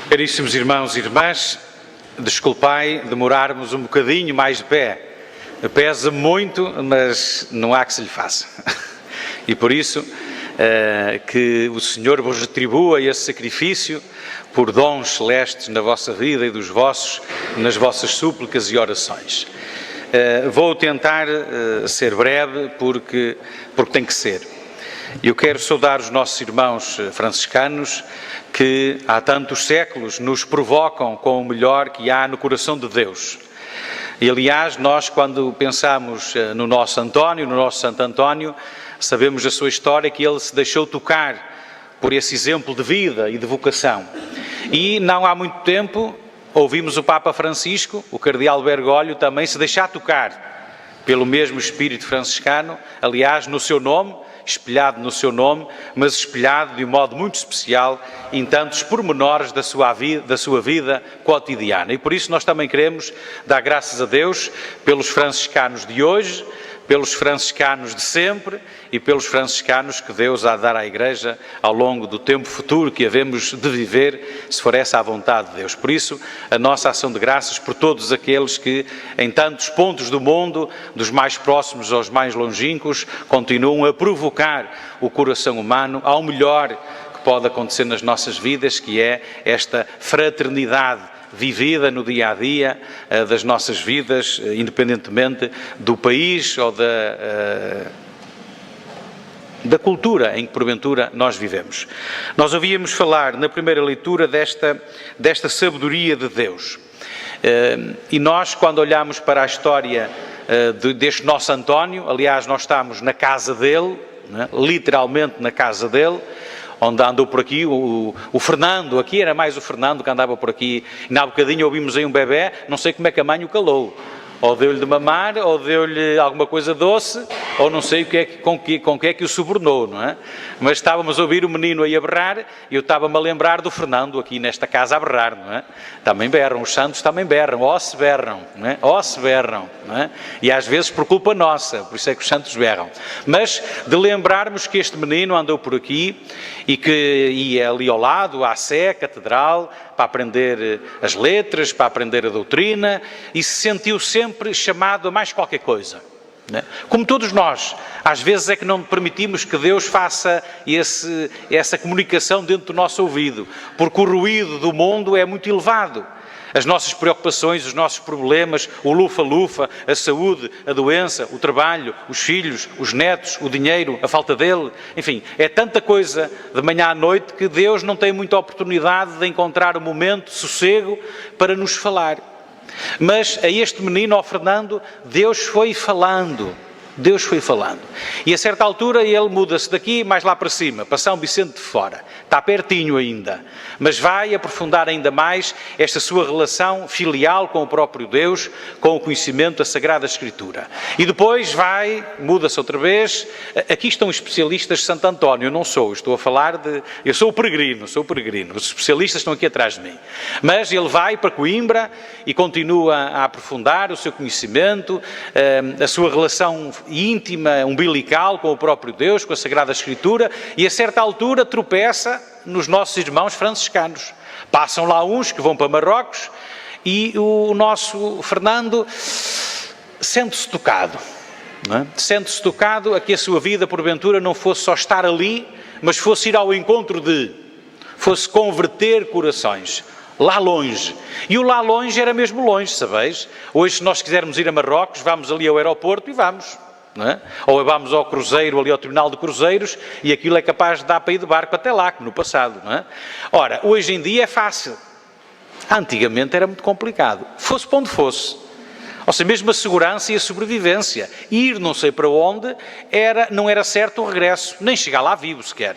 Caríssimos irmãos e irmãs, desculpai demorarmos um bocadinho mais de pé. Pesa muito, mas não há que se lhe faça. E por isso, que o Senhor vos retribua esse sacrifício por dons celestes na vossa vida e dos vossos, nas vossas súplicas e orações. Vou tentar ser breve porque tem que ser. Eu quero saudar os nossos irmãos franciscanos que há tantos séculos nos provocam com o melhor que há no coração de Deus. E aliás, nós quando pensamos no nosso António, no nosso Santo António, sabemos a sua história, que ele se deixou tocar por esse exemplo de vida e de vocação. E não há muito tempo ouvimos o Papa Francisco, o Cardeal Bergoglio, também se deixar tocar pelo mesmo espírito franciscano, aliás, no seu nome, espelhado no seu nome, mas espelhado de um modo muito especial em tantos pormenores da sua vida cotidiana. E por isso nós também queremos dar graças a Deus pelos franciscanos de hoje, pelos franciscanos de sempre e pelos franciscanos que Deus há de dar à Igreja ao longo do tempo futuro que havemos de viver, se for essa a vontade de Deus. Por isso, a nossa ação de graças por todos aqueles que, em tantos pontos do mundo, dos mais próximos aos mais longínquos, continuam a provocar o coração humano ao melhor que pode acontecer nas nossas vidas, que é esta fraternidade vivida no dia-a-dia das nossas vidas, independentemente do país ou da cultura em que porventura nós vivemos. Nós ouvíamos falar na primeira leitura desta sabedoria de Deus. E nós, quando olhamos para a história deste nosso António, aliás, nós estamos na casa dele, né? Literalmente na casa dele, onde andou por aqui o Fernando, aqui era mais o Fernando que andava por aqui, e há bocadinho ouvimos aí um bebê, não sei como é que a mãe o calou, ou deu-lhe de mamar, ou deu-lhe alguma coisa doce, ou não sei com que é que o subornou, não é? Mas estávamos a ouvir o menino aí a berrar, e eu estava-me a lembrar do Fernando aqui nesta casa a berrar, não é? Também berram, os santos também berram, ó se berram, não é? Ó se berram, não é? E às vezes por culpa nossa, por isso é que os santos berram. Mas de lembrarmos que este menino andou por aqui, e que ia ali ao lado, à Sé, catedral, para aprender as letras, para aprender a doutrina, e se sentiu sempre chamado a mais qualquer coisa. Como todos nós, às vezes é que não permitimos que Deus faça essa comunicação dentro do nosso ouvido, porque o ruído do mundo é muito elevado. As nossas preocupações, os nossos problemas, o lufa-lufa, a saúde, a doença, o trabalho, os filhos, os netos, o dinheiro, a falta dele, enfim, é tanta coisa de manhã à noite que Deus não tem muita oportunidade de encontrar um momento, sossego, para nos falar. Mas a este menino, ao Fernando, Deus foi falando. Deus foi falando. E a certa altura ele muda-se daqui mais lá para cima, para São Vicente de Fora. Está pertinho ainda. Mas vai aprofundar ainda mais esta sua relação filial com o próprio Deus, com o conhecimento da Sagrada Escritura. E depois muda-se outra vez. Aqui estão especialistas de Santo António, eu não sou, estou a falar eu sou o peregrino. Os especialistas estão aqui atrás de mim. Mas ele vai para Coimbra e continua a aprofundar o seu conhecimento, a sua relação íntima, umbilical com o próprio Deus, com a Sagrada Escritura, e a certa altura tropeça nos nossos irmãos franciscanos. Passam lá uns que vão para Marrocos e o nosso Fernando sente-se tocado. Não é? Sente-se tocado a que a sua vida, porventura, não fosse só estar ali, mas fosse ir ao encontro fosse converter corações. Lá longe. E o lá longe era mesmo longe, sabeis? Hoje, se nós quisermos ir a Marrocos, vamos ali ao aeroporto e vamos. Não é? Ou vamos ao cruzeiro, ali ao terminal de cruzeiros, e aquilo é capaz de dar para ir de barco até lá, como no passado. Não é? Ora, hoje em dia é fácil. Antigamente era muito complicado. Fosse para onde fosse. Ou seja, mesmo a segurança e a sobrevivência. Ir não sei para onde, não era certo o regresso. Nem chegar lá vivo sequer.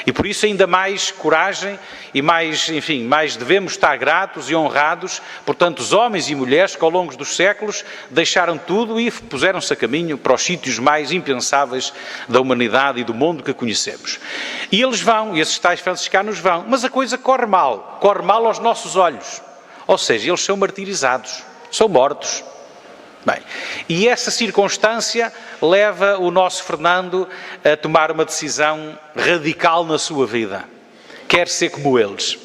E por isso ainda mais coragem e mais devemos estar gratos e honrados por tantos homens e mulheres que ao longo dos séculos deixaram tudo e puseram-se a caminho para os sítios mais impensáveis da humanidade e do mundo que conhecemos. E eles vão, e esses tais franciscanos vão, mas a coisa corre mal aos nossos olhos. Ou seja, eles são martirizados, são mortos. Bem, e essa circunstância leva o nosso Fernando a tomar uma decisão radical na sua vida. Quer ser como eles.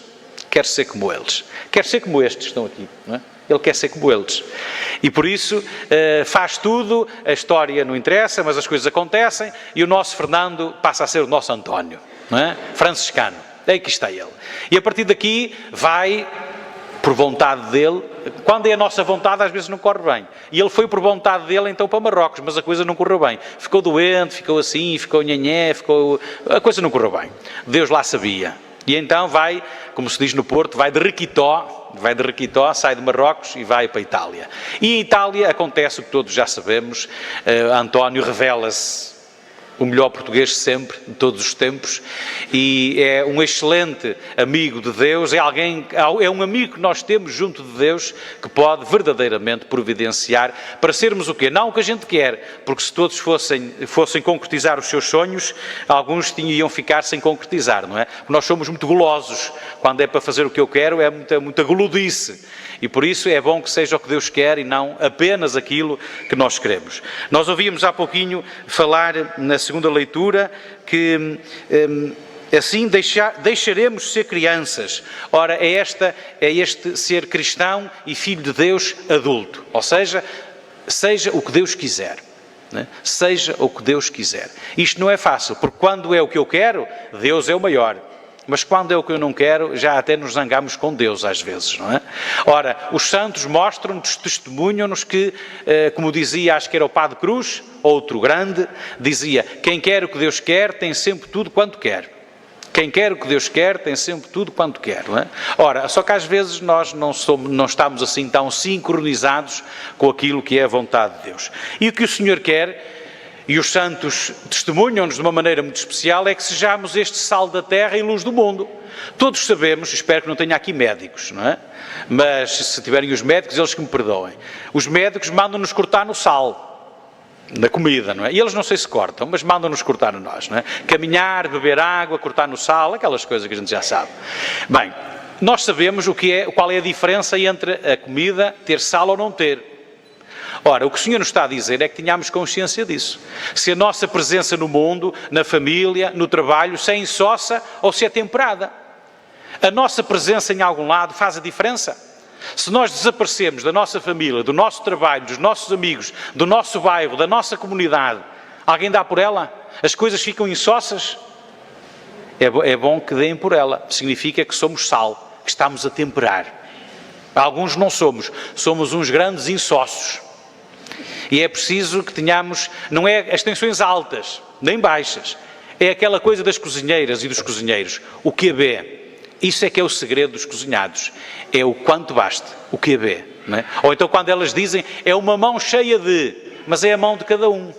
Quer ser como eles. Quer ser como estes que estão aqui, não é? Ele quer ser como eles. E por isso faz tudo, a história não interessa, mas as coisas acontecem, e o nosso Fernando passa a ser o nosso António, não é? Franciscano. Aí que está ele. E a partir daqui vai, por vontade dele, quando é a nossa vontade às vezes não corre bem. E ele foi por vontade dele então para Marrocos, mas a coisa não correu bem. Ficou doente, ficou assim, ficou nhanhé, a coisa não correu bem. Deus lá sabia. E então vai, como se diz no Porto, vai de Requitó, sai de Marrocos e vai para a Itália. E em Itália acontece o que todos já sabemos, António revela-se o melhor português sempre, de todos os tempos, e é um excelente amigo de Deus, é um amigo que nós temos junto de Deus, que pode verdadeiramente providenciar para sermos o quê? Não o que a gente quer, porque se todos fossem concretizar os seus sonhos, alguns iam ficar sem concretizar, não é? Porque nós somos muito golosos, quando é para fazer o que eu quero é muita goludice. E por isso é bom que seja o que Deus quer e não apenas aquilo que nós queremos. Nós ouvimos há pouquinho falar na segunda leitura que assim deixaremos ser crianças. Ora, é este ser cristão e filho de Deus adulto. Ou seja o que Deus quiser. Né? Seja o que Deus quiser. Isto não é fácil, porque quando é o que eu quero, Deus é o maior. Mas quando é o que eu não quero, já até nos zangamos com Deus às vezes, não é? Ora, os santos mostram-nos, testemunham-nos que, como dizia, acho que era o Padre Cruz, outro grande, dizia, quem quer o que Deus quer tem sempre tudo quanto quer. Quem quer o que Deus quer tem sempre tudo quanto quer, não é? Ora, só que às vezes nós não estamos assim tão sincronizados com aquilo que é a vontade de Deus. E o que o Senhor quer... E os santos testemunham-nos de uma maneira muito especial, é que sejamos este sal da terra e luz do mundo. Todos sabemos, espero que não tenha aqui médicos, não é? Mas se tiverem os médicos, eles que me perdoem. Os médicos mandam-nos cortar no sal, na comida, não é? E eles não sei se cortam, mas mandam-nos cortar a nós, não é? Caminhar, beber água, cortar no sal, aquelas coisas que a gente já sabe. Bem, nós sabemos qual é a diferença entre a comida ter sal ou não ter. Ora, o que o Senhor nos está a dizer é que tenhamos consciência disso. Se a nossa presença no mundo, na família, no trabalho, se é insossa ou se é temperada. A nossa presença em algum lado faz a diferença. Se nós desaparecemos da nossa família, do nosso trabalho, dos nossos amigos, do nosso bairro, da nossa comunidade, alguém dá por ela? As coisas ficam insossas? É bom que deem por ela. Significa que somos sal, que estamos a temperar. Alguns não somos uns grandes insossos. E é preciso que tenhamos, não é as tensões altas, nem baixas, é aquela coisa das cozinheiras e dos cozinheiros, o QB. Isso é que é o segredo dos cozinhados, é o quanto basta, o QB. Não é? Ou então quando elas dizem, é uma mão cheia de, mas é a mão de cada um.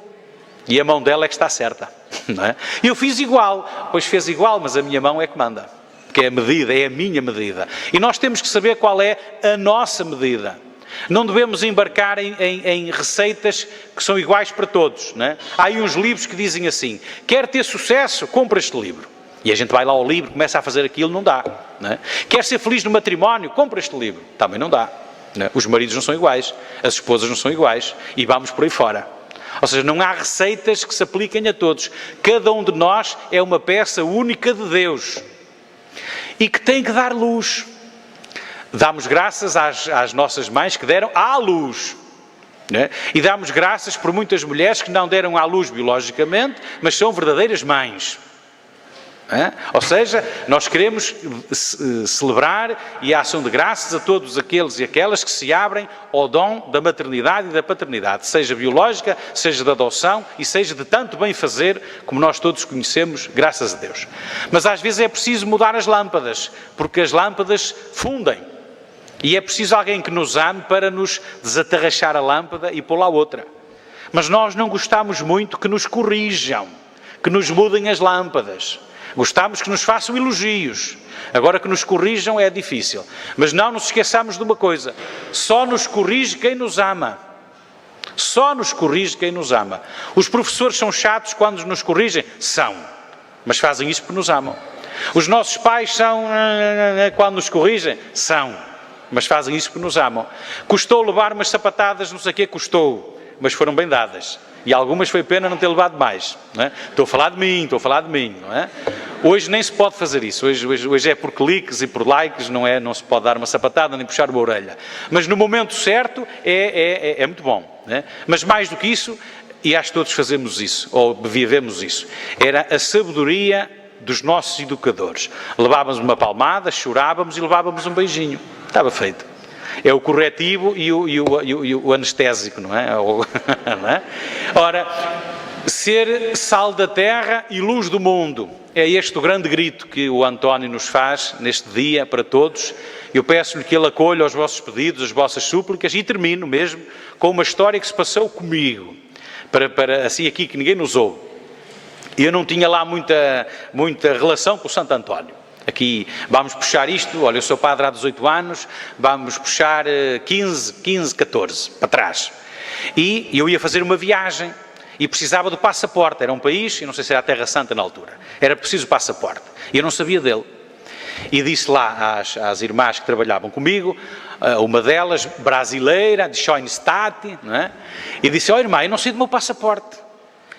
E a mão dela é que está certa. Não é? Eu fiz igual, pois fez igual, mas a minha mão é que manda. Que é a medida, é a minha medida. E nós temos que saber qual é a nossa medida. Não devemos embarcar em receitas que são iguais para todos, não é? Há aí uns livros que dizem assim, quer ter sucesso, compra este livro. E a gente vai lá ao livro, começa a fazer aquilo, não dá. Não é? Quer ser feliz no matrimónio, compra este livro. Também não dá. Não é? Os maridos não são iguais, as esposas não são iguais e vamos por aí fora. Ou seja, não há receitas que se apliquem a todos. Cada um de nós é uma peça única de Deus e que tem que dar luz. Damos graças às nossas mães que deram à luz. Né? E damos graças por muitas mulheres que não deram à luz biologicamente, mas são verdadeiras mães. Ou seja, nós queremos celebrar e a ação de graças a todos aqueles e aquelas que se abrem ao dom da maternidade e da paternidade, seja biológica, seja de adoção e seja de tanto bem fazer como nós todos conhecemos, graças a Deus. Mas às vezes é preciso mudar as lâmpadas, porque as lâmpadas fundem. E é preciso alguém que nos ame para nos desatarrachar a lâmpada e pôr lá outra. Mas nós não gostamos muito que nos corrijam, que nos mudem as lâmpadas. Gostamos que nos façam elogios. Agora que nos corrijam é difícil. Mas não nos esqueçamos de uma coisa. Só nos corrige quem nos ama. Só nos corrige quem nos ama. Os professores são chatos quando nos corrigem? São. Mas fazem isso porque nos amam. Os nossos pais são quando nos corrigem? São. mas fazem isso porque nos amam. Custou levar umas sapatadas, não sei o quê, custou, mas foram bem dadas. E algumas foi pena não ter levado mais. Não é? Estou a falar de mim, não é? Hoje nem se pode fazer isso. Hoje é por cliques e por likes, não se pode dar uma sapatada nem puxar uma orelha. Mas no momento certo é muito bom. Não é? Mas mais do que isso, e acho que todos fazemos isso, ou vivemos isso, era a sabedoria dos nossos educadores. Levávamos uma palmada, chorávamos e levávamos um beijinho. Estava feito. É o corretivo e o anestésico, não é? Não é? Ora, ser sal da terra e luz do mundo. É este o grande grito que o António nos faz neste dia para todos. Eu peço-lhe que ele acolha os vossos pedidos, as vossas súplicas, e termino mesmo com uma história que se passou comigo, para assim aqui que ninguém nos ouve. Eu não tinha lá muita relação com o Santo António. Aqui vamos puxar isto, olha, eu sou padre há 18 anos, vamos puxar 15, 14 para trás. E eu ia fazer uma viagem e precisava do passaporte. Era um país, eu não sei se era a Terra Santa na altura, era preciso o passaporte. E eu não sabia dele. E disse lá às irmãs que trabalhavam comigo, uma delas, brasileira, de Schoenstatt, não é? E disse, irmã, eu não sei do meu passaporte.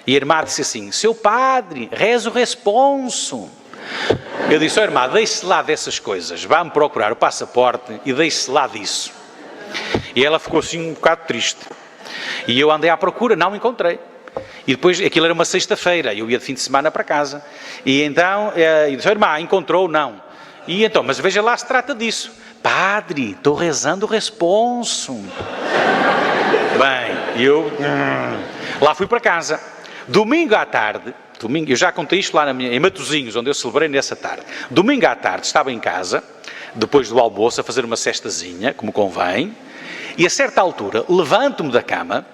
E a irmã disse assim, seu padre, reza o responso. Eu disse, irmã, deixe-se lá dessas coisas, vá-me procurar o passaporte e deixe-se lá disso. E ela ficou assim um bocado triste. E eu andei à procura, não encontrei. E depois, aquilo era uma sexta-feira, eu ia de fim de semana para casa. E então, eu disse, irmã, encontrou? Não. E então, mas veja lá se trata disso. Padre, estou rezando o responso. Bem, eu lá fui para casa. Domingo à tarde, eu já contei isto lá em Matosinhos, onde eu celebrei nessa tarde. Domingo à tarde estava em casa, depois do almoço, a fazer uma cestazinha, como convém, e a certa altura levanto-me da cama,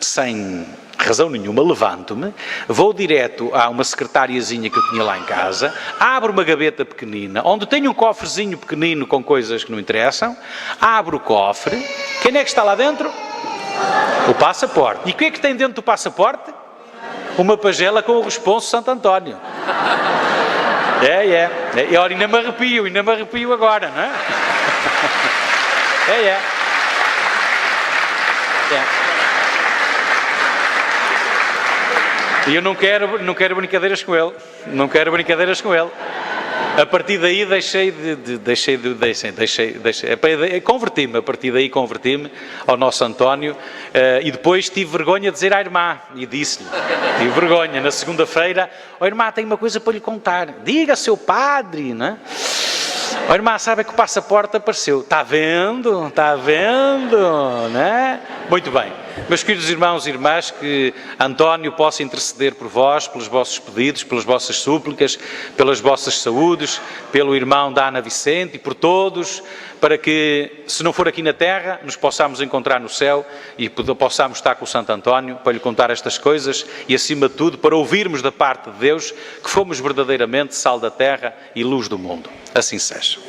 sem razão nenhuma, levanto-me, vou direto a uma secretariazinha que eu tinha lá em casa, abro uma gaveta pequenina, onde tenho um cofrezinho pequenino com coisas que não interessam, abro o cofre, quem é que está lá dentro? O passaporte. E o que é que tem dentro do passaporte? Uma pagela com o responso Santo António. E olha, ainda me arrepio agora, não é? É. E eu não quero brincadeiras com ele. A partir daí converti-me ao nosso António, e depois tive vergonha de dizer à irmã, e disse-lhe, tive vergonha, na segunda-feira, irmã, tenho uma coisa para lhe contar, diga, seu padre, não é? Irmã, sabe que o passaporte apareceu, está vendo, não é? Muito bem, meus queridos irmãos e irmãs, que António possa interceder por vós, pelos vossos pedidos, pelas vossas súplicas, pelas vossas saúdes, pelo irmão da Ana Vicente e por todos, para que, se não for aqui na terra, nos possamos encontrar no céu e possamos estar com o Santo António para lhe contar estas coisas e, acima de tudo, para ouvirmos da parte de Deus que fomos verdadeiramente sal da terra e luz do mundo. Assim seja.